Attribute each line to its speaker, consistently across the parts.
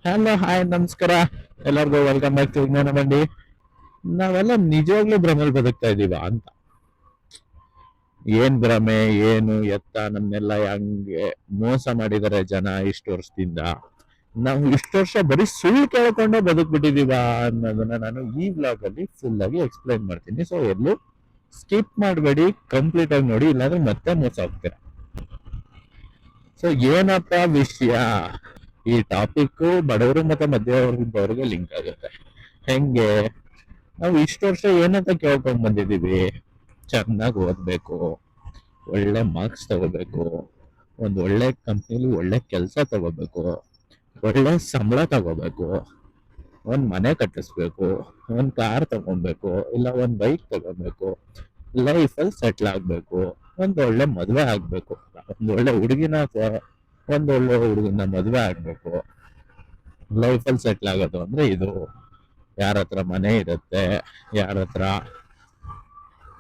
Speaker 1: Hello hi ನಮಸ್ಕಾರ. ಎಲ್ಲರಿಗೂ welcome back to ವಿಜ್ಞಾನ ಬಂಡಿ. ನಾವೆಲ್ಲ ನಿಜವಾಗ್ಲೂ ಭ್ರಮೆಲ್ ಬದುಕ್ತಾ ಇದೀವ ಅಂತ. ಏನ್ ಭ್ರಮೆ, ಏನು ಎತ್ತ, ನಮ್ನೆಲ್ಲ ಹಂಗೆ ಮೋಸ ಮಾಡಿದಾರೆ ಜನ ಇಷ್ಟು ವರ್ಷದಿಂದ. ನಾವು ಇಷ್ಟು ವರ್ಷ ಬರೀ ಸುಳ್ಳು ಕೇಳ್ಕೊಂಡೇ ಬದುಕ್ಬಿಟ್ಟಿದೀವ ಅನ್ನೋದನ್ನ ನಾನು ಈ ಬ್ಲಾಗ್ ಅಲ್ಲಿ ಫುಲ್ ಆಗಿ ಎಕ್ಸ್ಪ್ಲೈನ್ ಮಾಡ್ತೀನಿ. ಸೊ ಎಲ್ಲೂ ಸ್ಕಿಪ್ ಮಾಡಬೇಡಿ, ಕಂಪ್ಲೀಟ್ ಆಗಿ ನೋಡಿ, ಇಲ್ಲಾಂದ್ರೆ ಮತ್ತೆ ಮೋಸ ಹೋಗ್ತೀರಾ. ಸೊ ಏನಪ್ಪ ವಿಷಯ, ಈ ಟಾಪಿಕ್ ಬಡವರು ಮತ್ತೆ ಮಧ್ಯವರ್ಗದವ್ರಿಗೆ ಲಿಂಕ್ ಆಗುತ್ತೆ. ಹೆಂಗೆ, ನಾವು ಇಷ್ಟು ವರ್ಷ ಏನಂತ ಕೇಳ್ಕೊಂಡ್ ಬಂದಿದೀವಿ, ಚೆನ್ನಾಗಿ ಓದ್ಬೇಕು, ಒಳ್ಳೆ ಮಾರ್ಕ್ಸ್ ತಗೋಬೇಕು, ಒಂದು ಒಳ್ಳೆ ಕಂಪ್ನಿಲಿ ಒಳ್ಳೆ ಕೆಲಸ ತಗೋಬೇಕು, ಒಳ್ಳೆ ಸಂಬಳ ತಗೋಬೇಕು, ಒಂದ್ ಮನೆ ಕಟ್ಟಿಸ್ಬೇಕು, ಒಂದ್ ಕಾರ್ ತಗೊಬೇಕು, ಇಲ್ಲ ಒಂದ್ ಬೈಕ್ ತಗೋಬೇಕು, ಲೈಫಲ್ಲಿ ಸೆಟ್ಲ್ ಆಗ್ಬೇಕು, ಒಂದ್ ಒಳ್ಳೆ ಮದ್ವೆ ಆಗ್ಬೇಕು, ಒಂದ್ ಒಳ್ಳೆ ಹುಡುಗಿನ ಒಂದ್ ಒಳ್ಳೆ ಹುಡುಗನ ಮದ್ವೆ ಆಗ್ಬೇಕು. ಲೈಫಲ್ಲಿ ಸೆಟ್ಲ್ ಆಗೋದು ಅಂದ್ರೆ ಇದು. ಯಾರ ಹತ್ರ ಮನೆ ಇರುತ್ತೆ, ಯಾರ ಹತ್ರ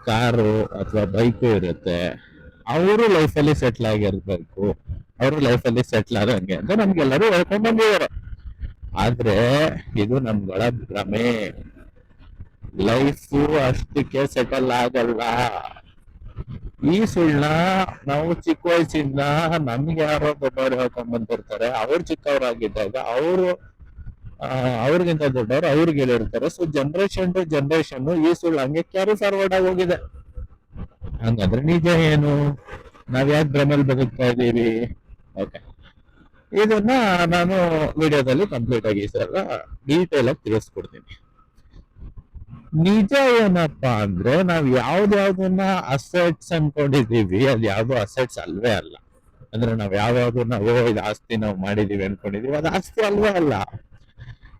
Speaker 1: ಕಾರು ಅಥವಾ ಬೈಕು ಇರುತ್ತೆ, ಅವರು ಲೈಫಲ್ಲಿ ಸೆಟ್ಲ್ ಆಗಿರ್ಬೇಕು. ಅವರು ಲೈಫಲ್ಲಿ ಸೆಟ್ಲ್ ಆದಂಗೆ ಅಂತ ನಮ್ಗೆಲ್ಲರೂ ಹೇಳ್ಕೊಂಡ್ ಬಂದಿದ್ದಾರೆ. ಆದ್ರೆ ಇದು ನಮ್ಗಳ ಭ್ರಮೆ. ಲೈಫು ಅಷ್ಟಕ್ಕೆ ಸೆಟಲ್ ಆಗಲ್ಲ. ಈ ಸುಳ್ಳ ನಾವು ಚಿಕ್ಕ ವಯಸ್ಸಿಂದ ನಮ್ಗೆ ಯಾರೋ ದೊಡ್ಡವ್ರು ಹೇಳ್ಕೊಂಡ್ ಬಂದಿರ್ತಾರೆ. ಅವ್ರು ಚಿಕ್ಕವರಾಗಿದ್ದಾಗ ಅವ್ರಿಗಿಂತ ದೊಡ್ಡವ್ರು ಅವ್ರಿಗೆ ಹೇಳಿರ್ತಾರೆ. ಸೊ ಜನರೇಷನ್ ಟು ಜನರೇಷನ್ ಈ ಸುಳ್ಳು ಹಂಗೆ ಕ್ಯಾರಿ ಫಾರ್ವರ್ಡ್ ಆಗಿ ಹೋಗಿದೆ. ಹಂಗಂದ್ರೆ ನಿಜ ಏನು, ನಾವ್ ಯಾಕೆ ಭ್ರಮೆಲ್ ಬದುಕ್ತಾ ಇದೀವಿ? ಓಕೆ, ಇದನ್ನ ನಾನು ವಿಡಿಯೋದಲ್ಲಿ ಕಂಪ್ಲೀಟ್ ಆಗಿ ಸರ್ ಡೀಟೇಲ್ ಆಗಿ ತಿಳಿಸ್ಕೊಡ್ತೀನಿ. ನಿಜ ಏನಪ್ಪಾ ಅಂದ್ರೆ, ನಾವ್ ಯಾವ್ದಾವ್ದನ್ನ ಅಸೆಟ್ಸ್ ಅನ್ಕೊಂಡಿದೀವಿ, ಅದು ಯಾವ್ದು ಅಸೆಟ್ಸ್ ಅಲ್ವೇ ಅಲ್ಲ. ಅಂದ್ರೆ ನಾವ್ ಯಾವ್ಯಾವ್ದನ್ನ ಇದು ಆಸ್ತಿ ನಾವು ಮಾಡಿದೀವಿ ಅನ್ಕೊಂಡಿದೀವಿ, ಅದು ಆಸ್ತಿ ಅಲ್ವೇ ಅಲ್ಲ.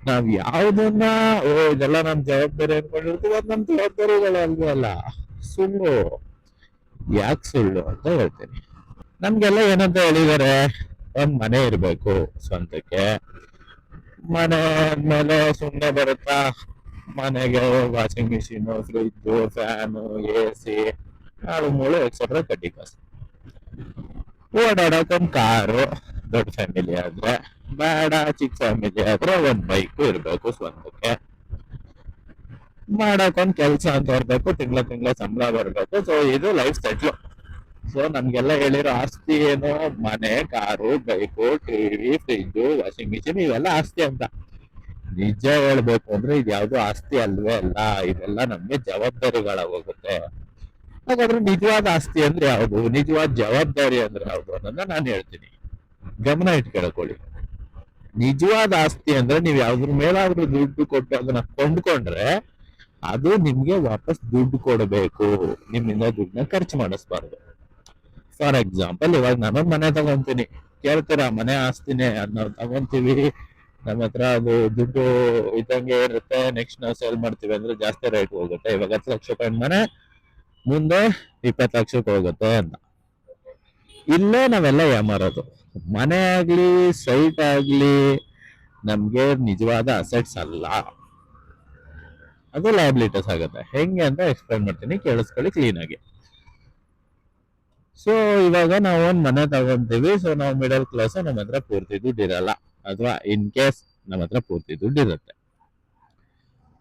Speaker 1: ನಾವ್ ಯಾವ್ದನ್ನ ಇದೆಲ್ಲ ನಮ್ ಜವಾಬ್ದಾರಿ ಅನ್ಕೊಂಡಿರ್ತೀವಿ, ಅದು ನಮ್ ಜವಾಬ್ದಾರಿಗಳು ಅಲ್ವೇ ಅಲ್ಲ. ಸುಳ್ಳು. ಯಾಕೆ ಸುಳ್ಳು ಅಂತ ಹೇಳ್ತೀನಿ. ನಮ್ಗೆಲ್ಲ ಏನಂತ ಹೇಳಿದಾರೆ, ಒಂದ್ ಮನೆ ಇರ್ಬೇಕು ಸ್ವಂತಕ್ಕೆ. ಮನೆ ಮೇಲೆ ಸುಮ್ಮನೆ ಬರುತ್ತಾ? ಮನೆಗೆ washing machine, fridge, fan, AC, ಆಳು ಮೂಳು ಎಕ್ಸೆಟ್ರಾ ಕಡ್ಡಿ ಕಾಸು. ಓಡಾಡಕೊಂದ್ ಕಾರು, ದೊಡ್ಡ ಫ್ಯಾಮಿಲಿ ಆದ್ರೆ. ಬೇಡ, ಚಿಕ್ಕ ಫ್ಯಾಮಿಲಿ ಆದ್ರೆ ಒಂದ್ ಬೈಕು ಇರ್ಬೇಕು ಸ್ವಂತಕ್ಕೆ. ಮಾಡಕೊಂದ್ ಕೆಲ್ಸ ಅಂತ ಬರ್ಬೇಕು, ತಿಂಗಳ ಸಂಬಳ ಬರ್ಬೇಕು. ಸೊ ಇದು ಲೈಫ್ ಸೆಟ್ಲು. ಸೊ ನಮ್ಗೆಲ್ಲ ಹೇಳಿರೋ ಆಸ್ತಿ ಏನು? ಮನೆ, car, bike, TV, fridge, washing machine, ಇವೆಲ್ಲ ಆಸ್ತಿ ಅಂತ. ನಿಜ ಹೇಳ್ಬೇಕು ಅಂದ್ರೆ ಇದು ಯಾವ್ದು ಆಸ್ತಿ ಅಲ್ವೇ ಅಲ್ಲ. ಇದೆಲ್ಲ ನಮ್ಗೆ ಜವಾಬ್ದಾರಿಗಳಾಗೋಗುತ್ತೆ. ಹಾಗಾದ್ರೆ ನಿಜವಾದ ಆಸ್ತಿ ಅಂದ್ರೆ ಯಾವುದು, ನಿಜವಾದ ಜವಾಬ್ದಾರಿ ಅಂದ್ರೆ ಯಾವುದು ಅನ್ನೋದನ್ನ ನಾನು ಹೇಳ್ತೀನಿ. ಗಮನ ಇಟ್ಟು ಕೇಳ್ಕೊಳ್ಳಿ. ನಿಜವಾದ ಆಸ್ತಿ ಅಂದ್ರೆ ನೀವ್ ಯಾವ್ದ್ರ ಮೇಲಾದ್ರೂ ದುಡ್ಡು ಕೊಟ್ಟು ಅದನ್ನ ಕೊಂಡ್ಕೊಂಡ್ರೆ ಅದು ನಿಮ್ಗೆ ವಾಪಸ್ ದುಡ್ಡು ಕೊಡಬೇಕು. ನಿಮ್ಮಿಂದ ದುಡ್ಡನ್ನ ಖರ್ಚು ಮಾಡಿಸ್ಬಾರ್ದು. ಫಾರ್ ಎಕ್ಸಾಂಪಲ್, ಇವಾಗ ನಾನೊಂದ್ ಮನೆ ತಗೊಂತೀನಿ, ಕೇಳ್ತೀರಾ ಮನೆ ಆಸ್ತಿನೇ ಅದ್ ನಾವು ತಗೊಂತೀವಿ, ನಮ್ಮ ಹತ್ರ ಅದು ದುಡ್ಡು ಇದ್ದಂಗೆ ಇರುತ್ತೆ, ನೆಕ್ಸ್ಟ್ ನಾವು ಸೇಲ್ ಮಾಡ್ತೀವಿ ಅಂದ್ರೆ ಜಾಸ್ತಿ ರೇಟ್ ಹೋಗುತ್ತೆ. ಇವಾಗ 10 ಲಕ್ಷ ರೂಪಾಯಿ ಮನೆ ಮುಂದೆ 20 ಲಕ್ಷಕ್ಕೆ ಹೋಗುತ್ತೆ ಅಂತ. ಇಲ್ಲೇ ನಾವೆಲ್ಲ ಯಾಮಾರೋದು. ಮನೆ ಆಗ್ಲಿ ಸೈಟ್ ಆಗ್ಲಿ ನಮ್ಗೆ ನಿಜವಾದ ಅಸೆಟ್ಸ್ ಅಲ್ಲ, ಅದು ಲಯಬಿಲಿಟೀಸ್ ಆಗುತ್ತೆ. ಹೆಂಗೆ ಅಂತ ಎಕ್ಸ್ಪ್ಲೈನ್ ಮಾಡ್ತೀನಿ, ಕೇಳಿಸ್ಕೊಳ್ಳಿ ಕ್ಲೀನ್ ಆಗಿ. ಸೊ ಇವಾಗ ನಾವು ಒಂದ್ ಮನೆ ತಗೊಂತೀವಿ. ಸೊ ನಾವು ಮಿಡಲ್ ಕ್ಲಾಸ್, ನಮ್ಮ ಹತ್ರ ಪೂರ್ತಿ ದುಡ್ಡು ಇರಲ್ಲ, ಅಥವಾ ಇನ್ ಕೇಸ್ ನಮ್ಮ ಹತ್ರ ಪೂರ್ತಿ ದುಡ್ಡು ಇರುತ್ತೆ.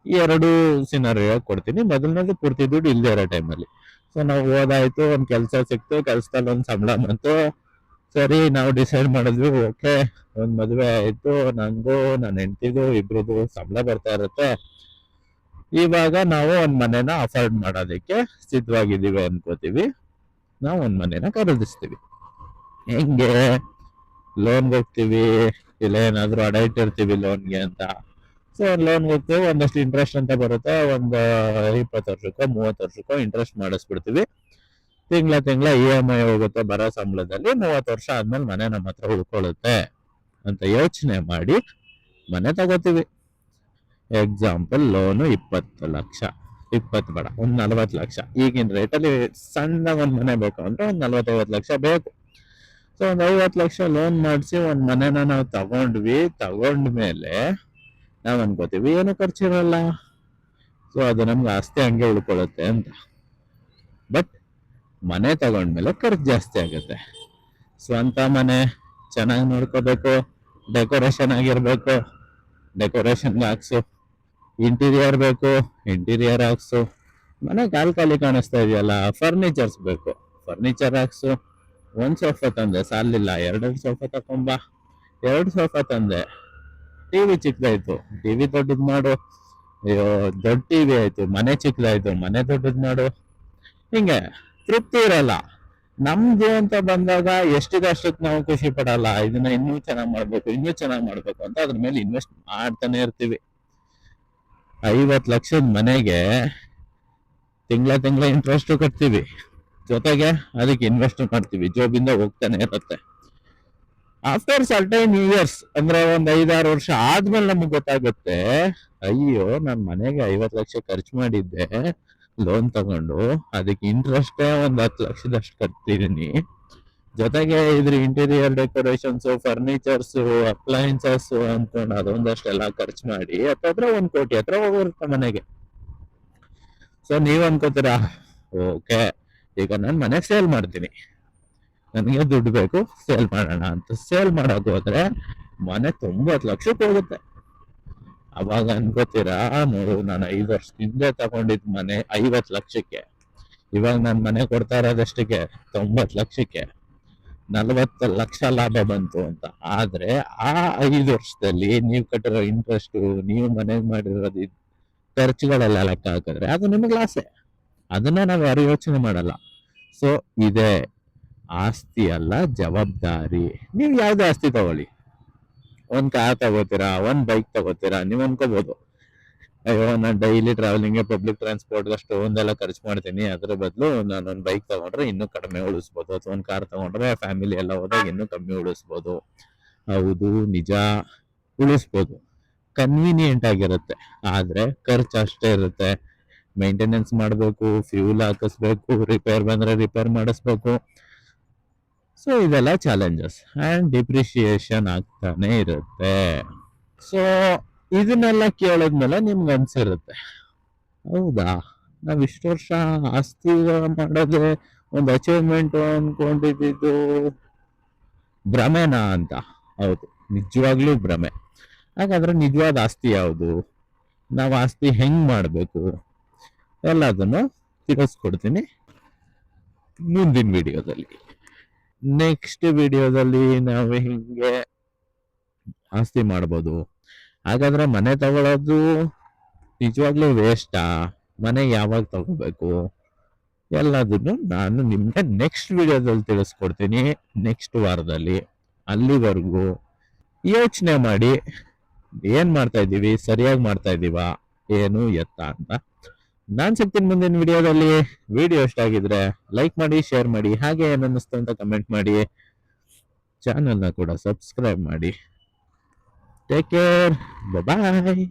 Speaker 1: ಈ ಎರಡು ಸಿನಾರಿಯೋ ಕೊಡ್ತೀನಿ. ಮೊದಲನೇದು ಪೂರ್ತಿ ದುಡ್ಡು ಇಲ್ಲದೆ ಇರೋ ಟೈಮಲ್ಲಿ. ಸೊ ನಾವು ಓದಾಯ್ತು, ಒಂದ್ ಕೆಲಸ ಸಿಕ್ತು, ಕೆಲ್ಸದಲ್ಲಿ ಒಂದ್ ಸಂಬಳ ಬಂತು, ಸರಿ ನಾವು ಡಿಸೈಡ್ ಮಾಡಿದ್ವಿ, ಓಕೆ ಒಂದ್ ಮದ್ವೆ ಆಯ್ತು, ನಂದು ನನ್ನ ಹೆಂಡತಿದು ಇಬ್ರದು ಸಂಬಳ ಬರ್ತಾ ಇರುತ್ತೆ. ಇವಾಗ ನಾವು ಒಂದ್ ಮನೆನ ಅಫೋರ್ಡ್ ಮಾಡೋದಕ್ಕೆ ಸಿದ್ಧವಾಗಿದ್ದೀವಿ ಅನ್ಕೋತೀವಿ. ನಾವು ಒಂದ್ ಮನೆನ ಖರೀದಿಸ್ತೀವಿ. ಹೆಂಗೆ? ಲೋನ್ಗೆ ಹೋಗ್ತೀವಿ, ಇಲ್ಲ ಏನಾದ್ರು ಅಡ ಇಟ್ಟಿರ್ತೀವಿ ಲೋನ್ಗೆ ಅಂತ. ಸೊ ಲೋನ್ಗೆ ಹೋಗ್ತೀವಿ, ಒಂದಷ್ಟು ಇಂಟ್ರೆಸ್ಟ್ ಅಂತ ಬರುತ್ತೆ. ಒಂದು 20 ವರ್ಷಕ್ಕೋ 30 ವರ್ಷಕ್ಕೋ ಇಂಟ್ರೆಸ್ಟ್ ಮಾಡಿಸ್ಬಿಡ್ತೀವಿ. ತಿಂಗಳ EMI ಹೋಗುತ್ತೆ ಬರೋ ಸಂಬಳದಲ್ಲಿ. 30 ವರ್ಷ ಆದ್ಮೇಲೆ ಮನೆ ನಮ್ಮ ಹತ್ರ ಉಳ್ಕೊಳ್ಳುತ್ತೆ ಅಂತ ಯೋಚನೆ ಮಾಡಿ ಮನೆ ತಗೋತೀವಿ. ಎಕ್ಸಾಂಪಲ್, ಲೋನು 20 ಲಕ್ಷ, 20 ಬೇಡ, ಒಂದ್ 40 ಲಕ್ಷ. ಈಗಿನ ರೇಟಲ್ಲಿ ಸಣ್ಣ ಒಂದ್ ಮನೆ ಬೇಕು ಅಂದ್ರೆ ಒಂದ್ 40-50 ಲಕ್ಷ ಬೇಕು. ಸೊ ಒಂದ್ 50 ಲಕ್ಷ ಲೋನ್ ಮಾಡಿಸಿ ಒಂದ್ ಮನೆನ ನಾವು ತಗೊಂಡ್ಮೇಲೆ ನಾವ್ ಅನ್ಕೋತೀವಿ ಏನು ಖರ್ಚಿರಲ್ಲ, ಸೊ ಅದು ನಮ್ಗೆ ಆಸ್ತಿ ಹಂಗೆ ಉಳ್ಕೊಳ್ಳುತ್ತೆ ಅಂತ. ಬಟ್ ಮನೆ ತಗೊಂಡ್ಮೇಲೆ ಖರ್ಚು ಜಾಸ್ತಿ ಆಗುತ್ತೆ. ಸ್ವಂತ ಮನೆ ಚೆನ್ನಾಗಿ ನೋಡ್ಕೋಬೇಕು, ಡೆಕೋರೇಷನ್ ಆಗಿರ್ಬೇಕು, ಡೆಕೋರೇಷನ್ ಹಾಕ್ಸು. ಇಂಟೀರಿಯರ್ ಬೇಕು, ಇಂಟೀರಿಯರ್ ಹಾಕ್ಸು. ಮನೆ ಖಾಲಿ ಕಾಣಿಸ್ತಾ ಇದೆಯಲ್ಲ, ಫರ್ನಿಚರ್ಸ್ ಬೇಕು, ಫರ್ನಿಚರ್ ಹಾಕ್ಸು. ಒಂದ್ ಸೋಫಾ ತಂದೆ ಸಾಲಿಲ್ಲ, ಎರಡು ಸೋಫಾ ತಕೊಂಬ. ಎರಡು ಸೋಫಾ ತಂದೆ. ಟಿವಿ ಚಿಕ್ಕದಾಯ್ತು, ಟಿವಿ ದೊಡ್ಡದ್ ಮಾಡು. ಅಯ್ಯೋ, ದೊಡ್ಡ ಟಿವಿ ಆಯ್ತು, ಮನೆ ಚಿಕ್ಕದಾಯ್ತು, ಮನೆ ದೊಡ್ಡದ್ ಮಾಡು. ಹಿಂಗೆ ತೃಪ್ತಿ ಇರಲ್ಲ. ನಮ್ದು ಅಂತ ಬಂದಾಗ ಎಷ್ಟಿದೆ ಅಷ್ಟಕ್ಕೆ ನಾವು ಖುಷಿ ಪಡಲ್ಲ. ಇದನ್ನ ಇನ್ನೂ ಚೆನ್ನಾಗ್ ಮಾಡ್ಬೇಕು, ಇನ್ನೂ ಚೆನ್ನಾಗ್ ಮಾಡ್ಬೇಕು ಅಂತ ಅದ್ರ ಮೇಲೆ ಇನ್ವೆಸ್ಟ್ ಮಾಡ್ತಾನೆ ಇರ್ತೀವಿ. 50 ಲಕ್ಷದ ಮನೆಗೆ ತಿಂಗಳ ಇಂಟ್ರೆಸ್ಟ್ ಕಟ್ತೀವಿ, ಜೊತೆಗೆ ಅದಕ್ಕೆ ಇನ್ವೆಸ್ಟ್ ಮಾಡ್ತೀವಿ, ಜೋಬಿಂದ ಹೋಗ್ತಾನೆ ಇರುತ್ತೆ. ಆಫ್ಟರ್ ಸರ್ಟೈನ್ ಇಯರ್ಸ್, ಅಂದ್ರೆ ಒಂದ್ 5-6 ವರ್ಷ ಆದ್ಮೇಲೆ ನಮಗ್ ಗೊತ್ತಾಗುತ್ತೆ, ಅಯ್ಯೋ ನಾನ್ ಮನೆಗೆ 50 ಲಕ್ಷ ಖರ್ಚು ಮಾಡಿದ್ದೆ ಲೋನ್ ತಗೊಂಡು, ಅದಕ್ಕೆ ಇಂಟ್ರೆಸ್ಟೇ ಒಂದ್ 10 ಲಕ್ಷದಷ್ಟು ಕಟ್ತಿದೀನಿ, ಜೊತೆಗೆ ಇದ್ರ ಇಂಟೀರಿಯರ್ ಡೆಕೋರೇಷನ್ಸ್, ಫರ್ನಿಚರ್ಸ್, ಅಪ್ಲಯನ್ಸಸ್ ಅನ್ಕೊಂಡು ಅದೊಂದಷ್ಟೆಲ್ಲ ಖರ್ಚು ಮಾಡಿ ಹತ್ರ 1 ಕೋಟಿ ಹತ್ರ ಹೋಗಿರುತ್ತೆ ಮನೆಗೆ. ಸೊ ನೀವ್ ಅನ್ಕೋತೀರಾ, ಓಕೆ ಈಗ ನಾನು ಮನೆ ಸೇಲ್ ಮಾಡ್ತೀನಿ, ನನಗೆ ದುಡ್ಡು ಬೇಕು, ಸೇಲ್ ಮಾಡೋಣ ಅಂತ. ಸೇಲ್ ಮಾಡೋದು ಹೋದ್ರೆ ಮನೆ 90 ಲಕ್ಷಕ್ಕೆ ಹೋಗುತ್ತೆ. ಅವಾಗ ಅನ್ಕೋತೀರಾ, ನೋಡು ನಾನು 5 ವರ್ಷದಿಂದ ತಗೊಂಡಿದ್ ಮನೆ 50 ಲಕ್ಷಕ್ಕೆ, ಇವಾಗ ನಾನು ಮನೆ ಕೊಡ್ತಾ ಇರೋದಷ್ಟಕ್ಕೆ 90 ಲಕ್ಷಕ್ಕೆ, 40 ಲಕ್ಷ ಲಾಭ ಬಂತು ಅಂತ. ಆದ್ರೆ ಆ 5 ವರ್ಷದಲ್ಲಿ ನೀವು ಕಟ್ಟಿರೋ ಇಂಟ್ರೆಸ್ಟ್, ನೀವು ಮನೆಗೆ ಮಾಡಿರೋದು ಖರ್ಚುಗಳೆಲ್ಲ ಲೆಕ್ಕ ಹಾಕಿದ್ರೆ ಅದು ನಿಮಗೆ ಲಾಸೆ. ಅದನ್ನ ನಾವ್ ಯಾರು ಯೋಚನೆ ಮಾಡಲ್ಲ. ಸೊ ಇದೆ ಆಸ್ತಿ ಅಲ್ಲ, ಜವಾಬ್ದಾರಿ. ನೀವ್ ಯಾವ್ದೇ ಆಸ್ತಿ ತಗೊಳ್ಳಿ, ಒಂದ್ ಕಾರ್ ತಗೋತೀರಾ, ಒಂದ್ ಬೈಕ್ ತಗೋತೀರಾ, ನೀವ್ ಅನ್ಕೋಬಹುದು, ಅಯ್ಯೋ ನಾನು ಡೈಲಿ ಟ್ರಾವೆಲಿಂಗ್, ಪಬ್ಲಿಕ್ ಟ್ರಾನ್ಸ್ಪೋರ್ಟ್ ಅಷ್ಟು ಒಂದೆಲ್ಲ ಖರ್ಚು ಮಾಡ್ತೀನಿ, ಅದ್ರ ಬದಲು ನಾನು ಒಂದ್ ಬೈಕ್ ತಗೊಂಡ್ರೆ ಇನ್ನೂ ಕಡಿಮೆ ಉಳಿಸ್ಬೋದು, ಅಥವಾ ಒಂದ್ ಕಾರ್ ತಗೊಂಡ್ರೆ ಫ್ಯಾಮಿಲಿ ಎಲ್ಲ ಹೋದಾಗ ಇನ್ನೂ ಕಮ್ಮಿ ಉಳಿಸ್ಬೋದು. ಹೌದು, ನಿಜ, ಉಳಿಸ್ಬೋದು, ಕನ್ವೀನಿಯೆಂಟ್ ಆಗಿರುತ್ತೆ. ಆದ್ರೆ ಖರ್ಚು ಅಷ್ಟೇ ಇರುತ್ತೆ. ಮೇಂಟೆನೆನ್ಸ್ ಮಾಡಬೇಕು, ಫ್ಯೂಲ್ ಹಾಕಿಸ್ಬೇಕು, ರಿಪೇರ್ ಬಂದ್ರೆ ರಿಪೇರ್ ಮಾಡಿಸ್ಬೇಕು. ಸೊ ಇದೆಲ್ಲ ಚಾಲೆಂಜಸ್, ಅಂಡ್ ಡಿಪ್ರಿಸಿಯೇಷನ್ ಆಗ್ತಾನೆ ಇರುತ್ತೆ. ಸೊ ಇದನ್ನೆಲ್ಲ ಕೇಳಿದ್ಮೇಲೆ ನಿಮ್ಗೆ ಅನ್ಸಿರುತ್ತೆ, ಹೌದಾ ನಾವ್ ಇಷ್ಟು ವರ್ಷ ಆಸ್ತಿ ಮಾಡೋದೇ ಒಂದು ಅಚೀವ್ಮೆಂಟ್ ಅನ್ಕೊಂಡಿದ್ದು ಭ್ರಮೆನಾ ಅಂತ. ಹೌದು, ನಿಜವಾಗ್ಲೂ ಭ್ರಮೆ. ಹಾಗಾದ್ರೆ ನಿಜವಾದ ಆಸ್ತಿ ಯಾವುದು, ನಾವು ಆಸ್ತಿ ಹೆಂಗ್ ಮಾಡ್ಬೇಕು, ಎಲ್ಲದನ್ನು ತಿಳಿಸ್ಕೊಡ್ತೀನಿ ಮುಂದಿನ ವಿಡಿಯೋದಲ್ಲಿ. ನೆಕ್ಸ್ಟ್ ವಿಡಿಯೋದಲ್ಲಿ ನಾವು ಹಿಂಗೆ ಆಸ್ತಿ ಮಾಡ್ಬೋದು. ಹಾಗಾದ್ರೆ ಮನೆ ತಗೊಳ್ಳೋದು ನಿಜವಾಗ್ಲೂ ವೇಸ್ಟಾ, ಮನೆ ಯಾವಾಗ ತಗೋಬೇಕು, ಎಲ್ಲದನ್ನು ನಾನು ನಿಮ್ಗೆ ನೆಕ್ಸ್ಟ್ ವಿಡಿಯೋದಲ್ಲಿ ತಿಳಿಸ್ಕೊಡ್ತೀನಿ, ನೆಕ್ಸ್ಟ್ ವಾರದಲ್ಲಿ. ಅಲ್ಲಿವರೆಗೂ ಯೋಚನೆ ಮಾಡಿ, ಏನ್ ಮಾಡ್ತಾ ಇದ್ದೀವಿ, ಸರಿಯಾಗಿ ಮಾಡ್ತಾ ಇದ್ದೀವಾ, ಏನು ಎತ್ತ ಅಂತ. ನಾನ್ ಸಿಗ್ತೀನಿ ಮುಂದಿನ ವಿಡಿಯೋದಲ್ಲಿ. ವಿಡಿಯೋ ಇಷ್ಟ ಆಗಿದ್ರೆ ಲೈಕ್ ಮಾಡಿ, ಶೇರ್ ಮಾಡಿ, ಹಾಗೆ ಏನನ್ನಿಸ್ತು ಅಂತ ಕಮೆಂಟ್ ಮಾಡಿ, ಚಾನಲ್ನ ಕೂಡ ಸಬ್ಸ್ಕ್ರೈಬ್ ಮಾಡಿ. ಟೇಕ್ ಕೇರ್, ಬಾಯ್.